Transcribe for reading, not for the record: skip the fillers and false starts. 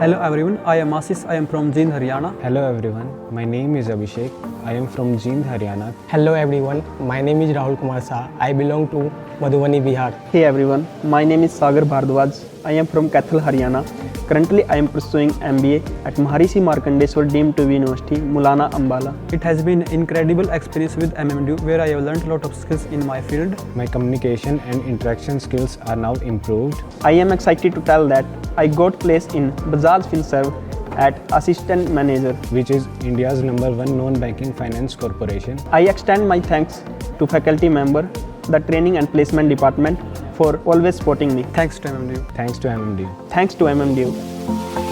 Hello everyone, I am Asis. I am from Jind, Haryana. Hello everyone, my name is Abhishek. I am from Jind, Haryana. Hello everyone, my name is Rahul Kumar Shah. I belong to Madhubani, Bihar. Hey everyone, my name is Sagar Bhardwaj. I am from Kathal, Haryana. Currently, I am pursuing MBA at Maharishi Markandeswar Deemed to be University, Mullana, Ambala. It has been an incredible experience with MMDU where I have learned a lot of skills in my field. My communication and interaction skills are now improved. I am excited to tell that I got placed in BAJAJ FINSERV at Assistant Manager, which is India's #1 non-banking finance corporation. I extend my thanks to faculty member, the training and placement department for always supporting me. Thanks to MMDU. Thanks to MMDU. Thanks to MMDU.